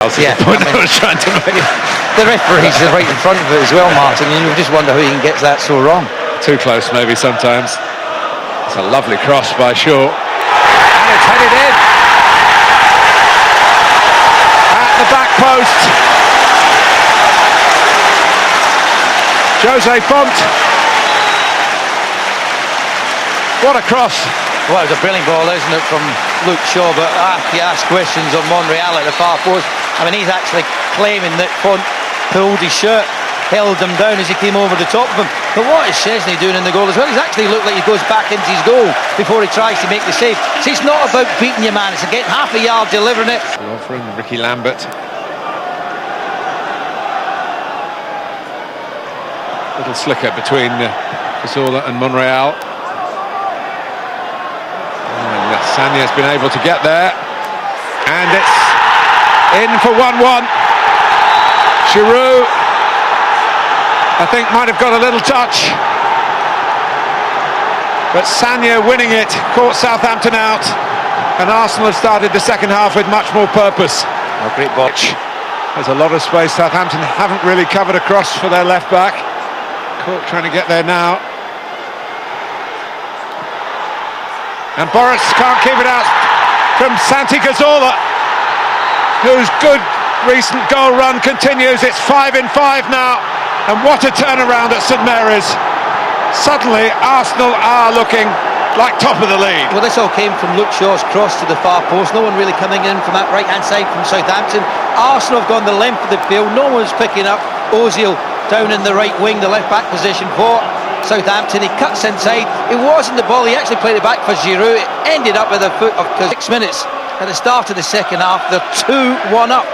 miles. Is the point I was trying to make. The referee's right in front of it as well, Martin, and you just wonder how he gets that so wrong. Too close, maybe sometimes. It's a lovely cross by Shaw, and it's headed in at the back post. Jose Font. What a cross. Well, it was a brilliant ball, isn't it, from Luke Shaw, but you ask questions on Monreal at the far post. I mean, he's actually claiming that Font pulled his shirt, held him down as he came over the top of him. But what is Chesney doing in the goal as well? He's actually looked like he goes back into his goal before he tries to make the save. So it's not about beating your man, it's getting half a yard, delivering it. Offering Ricky Lambert. Little slicker between Cazorla and Monreal. And Sanya's been able to get there. And it's in for 1-1. Giroud, I think, might have got a little touch. But Sanya winning it, caught Southampton out. And Arsenal have started the second half with much more purpose. A great ball. There's a lot of space. Southampton haven't really covered across for their left back. Cork trying to get there now. And Boris can't keep it out from Santi Cazorla, whose good recent goal run continues. It's 5 in 5 now. And what a turnaround at St Mary's. Suddenly Arsenal are looking like top of the league. Well, this all came from Luke Shaw's cross to the far post. No one really coming in from that right-hand side from Southampton. Arsenal have gone the length of the field. No one's picking up. Ozil down in the right wing, the left-back position for Southampton. He cuts inside. It wasn't the ball. He actually played it back for Giroud. It ended up with a foot of 6 minutes at the start of the second half. They're 2-1 up.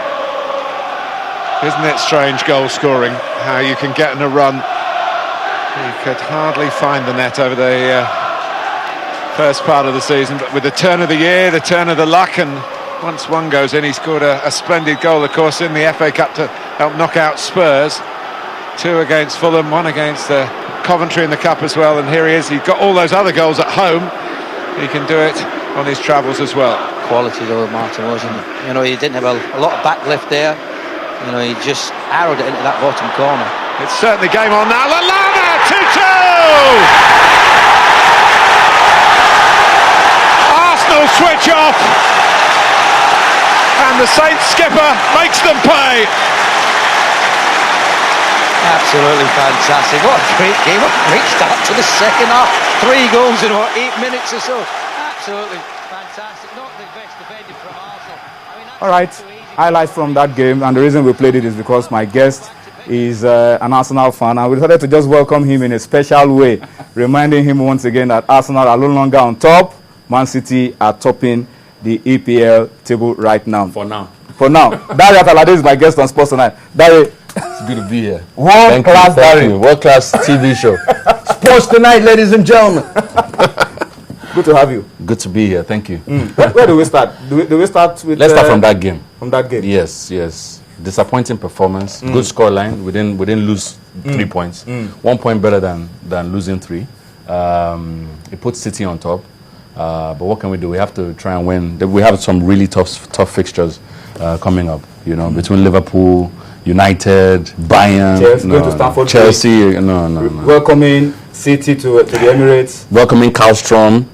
Isn't it strange, goal scoring, how you can get in a run. You could hardly find the net over the first part of the season, but with the turn of the year, the turn of the luck, and once one goes in, he scored a splendid goal, of course, in the FA Cup to help knock out Spurs. 2 against Fulham, 1 against Coventry in the Cup as well, and here he is. He's got all those other goals at home. He can do it on his travels as well. Quality though, Martin, wasn't it? You know, he didn't have a lot of backlift there. You know, he just arrowed it into that bottom corner. It's certainly game on now. Alade, 2-2! Arsenal switch off, and the Saints skipper makes them pay. Absolutely fantastic. What a great game. What a great start to the second half. 3 goals in what, 8 minutes or so. Absolutely fantastic. Not the best defended from Arsenal. I mean, all right, highlights from that game, and the reason we played it is because my guest is an Arsenal fan, and we decided to just welcome him in a special way, reminding him once again that Arsenal are no longer on top. Man City are topping the EPL table right now. For now. Dari Alade is my guest on Sports Tonight. Dari, it's good to be here. World-class Dari. World-class TV show. Sports Tonight, ladies and gentlemen. Good to have you. Good to be here. Thank you. Where do we start? Do we start with? Let's start from that game. From that game. Yes. Disappointing performance. Good scoreline. We didn't lose 3 points. 1 point better than losing 3. It puts City on top. But what can we do? We have to try and win. We have some really tough fixtures coming up. You know, between Liverpool, United, Bayern, Chelsea. No. Welcoming City to the Emirates. Welcoming Karlstrom.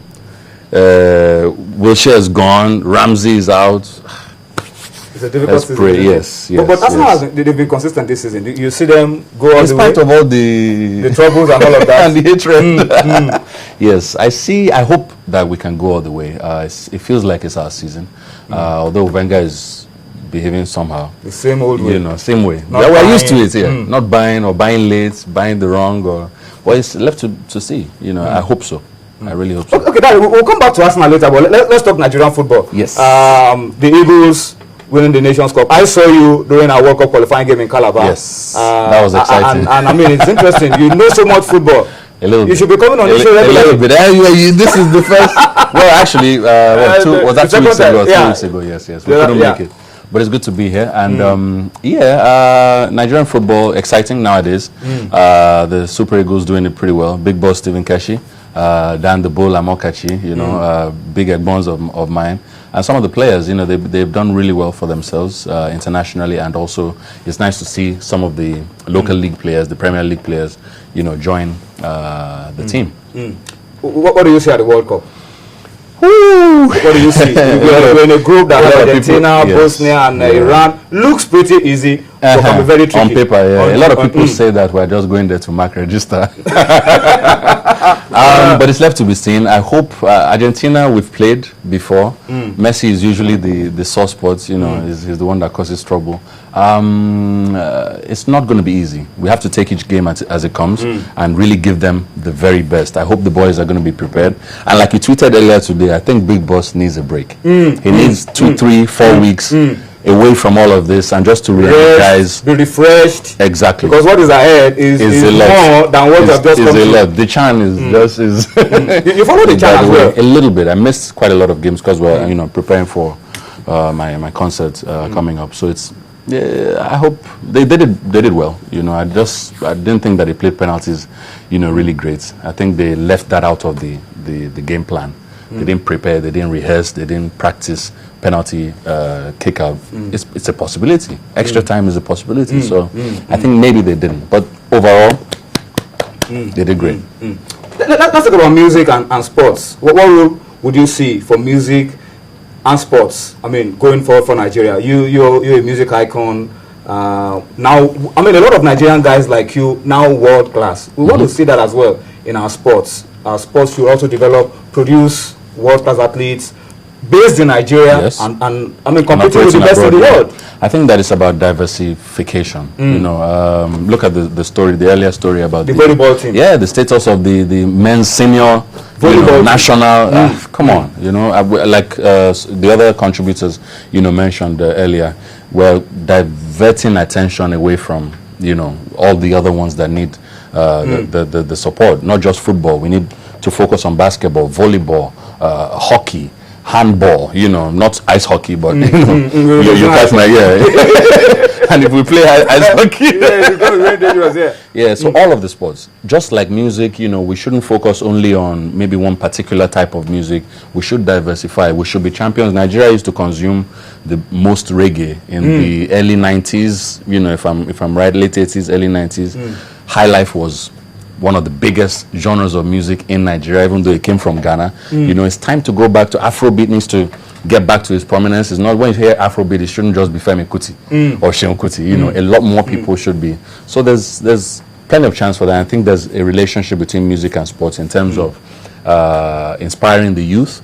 Wilshere is gone. Ramsey is out. It's a difficult season. Pray, yes. But Arsenal they've been consistent this season. You see them go all the way. In spite of all the troubles and all of that. And the hatred. Yes, I hope that we can go all the way. It feels like it's our season. Although Wenger is behaving somehow. The same old way. You know, same way. We're used to it here. Not buying or buying late, buying the wrong. Well, it's left to see. You know, I hope so. I really hope so. Okay, Daddy, we'll come back to Arsenal later, but let's talk Nigerian football. Yes. The Eagles winning the Nations Cup. I saw you during our World Cup qualifying game in Calabar. Yes, that was exciting. And I mean, it's interesting. You know so much football. A little bit. You should be coming on the show regularly. A little bit. This is the first. Well, actually, 2 weeks ago? 2 weeks ago. Yes. We couldn't make it. But it's good to be here. And Nigerian football, exciting nowadays. The Super Eagles doing it pretty well. Big boss Stephen Keshi, Dan the Bull Amokachi, big bones of mine. And some of the players, you know, they've done really well for themselves internationally, and also it's nice to see some of the local league players, the Premier League players, you know, join the team. What do you see at the World Cup? What do you see? We're in a group that has Argentina, Bosnia, and Iran. Looks pretty easy, but can be very tricky. On paper, yeah. A lot of people say that we're just going there to mark register. But it's left to be seen. I hope Argentina, we've played before. Messi is usually the sore spot, you know, is the one that causes trouble. It's not going to be easy. We have to take each game as it comes and really give them the very best. I hope the boys are going to be prepared. And like you tweeted earlier today, I think Big Boss needs a break. He needs 2, 3, 4 weeks away from all of this and just to re-energize. Be refreshed. Exactly. Because what is ahead is more than what have just come through. The Chan is just... You follow the Chan as well? A little bit. I missed quite a lot of games because we're, you know, preparing for my concert coming up. So it's... I hope they did well. You know, I didn't think that they played penalties, you know, really great. I think they left that out of the game plan. They didn't prepare, they didn't rehearse, they didn't practice penalty kick out. It's a possibility. Extra time is a possibility. So I think maybe they didn't, but overall they did great. Let's talk about music and sports. What role would you see for music and sports, I mean, going forward for Nigeria? You're a music icon. Now, I mean, a lot of Nigerian guys like you, now world class. We want to see that as well in our sports. Our sports should also develop, produce world class athletes based in Nigeria and I mean, competing with the best in the world. I think that it's about diversification. You know, look at the story, the earlier story about the volleyball team. Yeah, the status of the men's senior volleyball national. Come on, you know, like the other contributors, you know, mentioned earlier, we're diverting attention away from, you know, all the other ones that need the support. Not just football. We need to focus on basketball, volleyball, hockey, handball, you know, not ice hockey, but you know, you catch my and if we play ice hockey, it's going to be very dangerous. Yeah, so all of the sports, just like music, you know, we shouldn't focus only on maybe one particular type of music. We should diversify. We should be champions. Nigeria used to consume the most reggae in the early 90s. You know, if I'm right, late 80s, early 90s. High life was one of the biggest genres of music in Nigeria, even though it came from Ghana. You know, it's time to go back to Afrobeat. Needs to get back to its prominence. It's not, when you hear Afrobeat, it shouldn't just be Femi Kuti or Seun Kuti. You know, a lot more people should be. So there's plenty of chance for that. I think there's a relationship between music and sports in terms of inspiring the youth,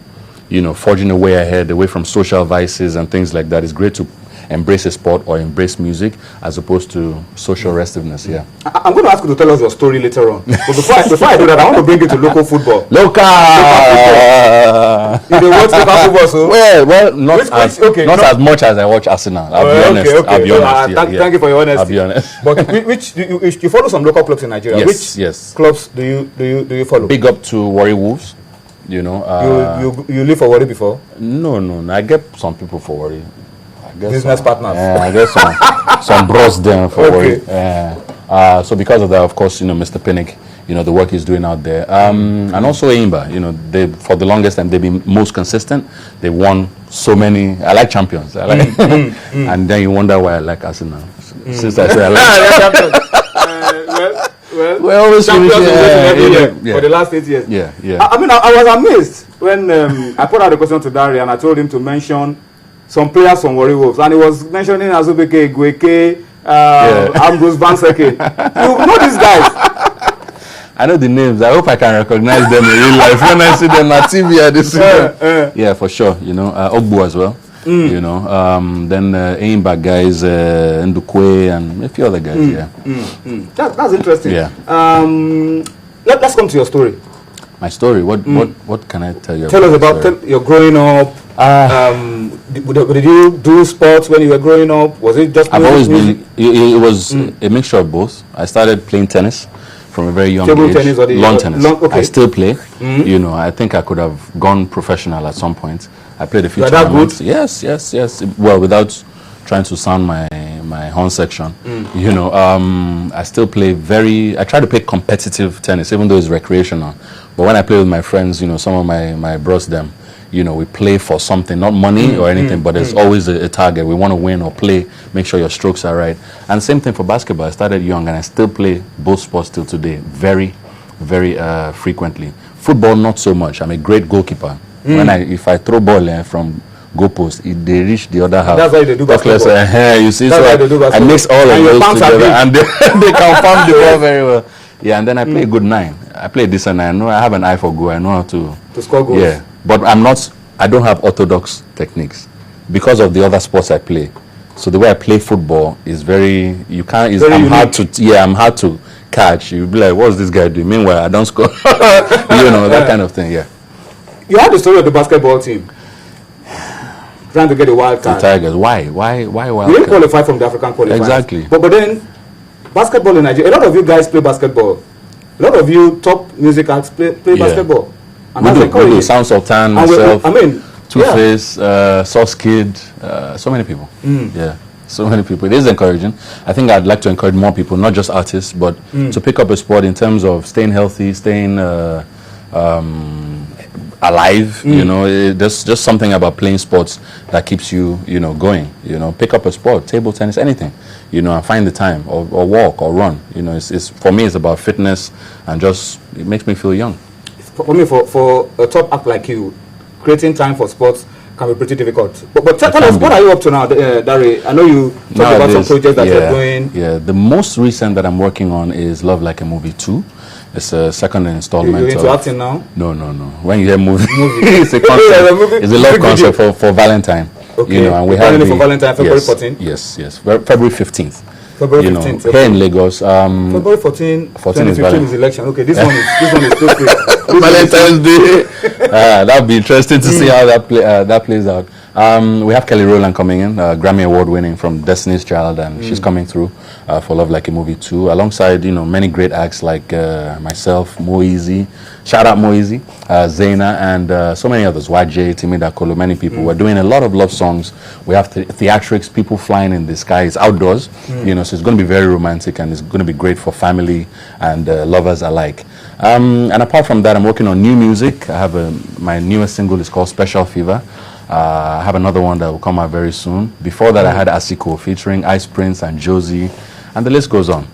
you know, forging a way ahead, away from social vices and things like that. It's great to embrace a sport or embrace music as opposed to social restiveness. I'm going to ask you to tell us your story later on. But before I do that, I want to bring you to local football. Local You watch local football, so? Well, not as much as I watch Arsenal. I'll be honest. I'll be honest. Thank you for your honesty. I'll be honest. But which you follow some local clubs in Nigeria? Yes, which clubs do you follow? Big up to Warri Wolves. You know, you live for Warri before? No. I get some people for Warri. Business partners. Yeah, I guess some bros there for Warri. So because of that, of course, you know, Mr. Pinnick, you know, the work he's doing out there. And also Eimba, you know, they, for the longest time, they've been most consistent. They won so many. I like champions. I like and then you wonder why I like Arsenal. Since I say I like Well, always champions for the last 8 years. Yeah. I mean, I was amazed when I put out the question to Dari and I told him to mention some players from Warri Wolves, and he was mentioning Azubike, Gweke, Ambrose Banseke. You know these guys? I know the names. I hope I can recognize them in real life when I see them at TV. Yeah, for sure. You know, Ogbu as well. You know, then Eimba guys, Ndukwe, and a few other guys. That's interesting. Let's come to your story. My story. What can I tell you? Tell us about your growing up. Did you do sports when you were growing up? Was it just? I've always been. It was a mixture of both. I started playing tennis from a very young age. Tennis or lawn tennis. I still play. You know, I think I could have gone professional at some point. I played a few tournaments. Yes. Well, without trying to sound my horn section, you know, I still play I try to play competitive tennis, even though it's recreational. But when I play with my friends, you know, some of my bros, them, we play for something, not money or anything, but there's always a target. We want to win or play, make sure your strokes are right. And same thing for basketball. I started young and I still play both sports till today, very, very frequently. Football, not so much. I'm a great goalkeeper. If I throw ball from goalpost, they reach the other half. That's why they do basketball. You see, that's so why they do basketball. I mix all of those together, and they can farm the ball very well. Yeah, and then I play a good 9. I play decent 9. I know I have an eye for goal. I know how to score goals. Yeah, but I don't have orthodox techniques because of the other sports I play. So the way I play football is I'm hard to catch. You'll be like, what's this guy doing? Meanwhile, I don't score. That kind of thing. Yeah. You had the story of the basketball team trying to get a wild card. The Tigers. Why wild card? You didn't qualify from the African qualifiers. Exactly. But then, basketball in Nigeria, a lot of you guys play basketball. A lot of you top music acts play basketball. And we do. Sound Sultan, myself, Two-Face, Sauce Kid, so many people. Yeah, so many people. It is encouraging. I think I'd like to encourage more people, not just artists, but to pick up a sport in terms of staying healthy, staying alive. There's just something about playing sports that keeps you going. Pick up a sport, table tennis, anything, and find the time or walk or run. It's for me, it's about fitness, and it makes me feel young. For me, for a top act like you, creating time for sports can be pretty difficult. But tell us, what are you up to now, Dari? I know you talked about some projects that you're doing. Yeah, the most recent that I'm working on is Love Like a Movie 2. It's a second installment. You're into acting now? No. When you hear movie, it's a concept. It's a love concept for Valentine. Okay. And we have for Valentine, February 14th? Yes. February 15th. February 15th. Here in Lagos. February 14th. 2015 is election. Okay, this one is still free. Valentine's Day. That'll be interesting to see how that plays out. We have Kelly Rowland coming in, Grammy Award winning from Destiny's Child, and she's coming through for Love Like a Movie 2, alongside many great acts like myself, Moeezy, shout out Moeezy, Zaina, and so many others, YJ, Timida Kolo, many people. We're doing a lot of love songs. We have theatrics, people flying in the sky. It's outdoors, so it's going to be very romantic, and it's going to be great for family and lovers alike. And apart from that, I'm working on new music. I have my newest single is called Special Fever. I have another one that will come out very soon. Before that, I had Asiko featuring Ice Prince and Josie, and the list goes on.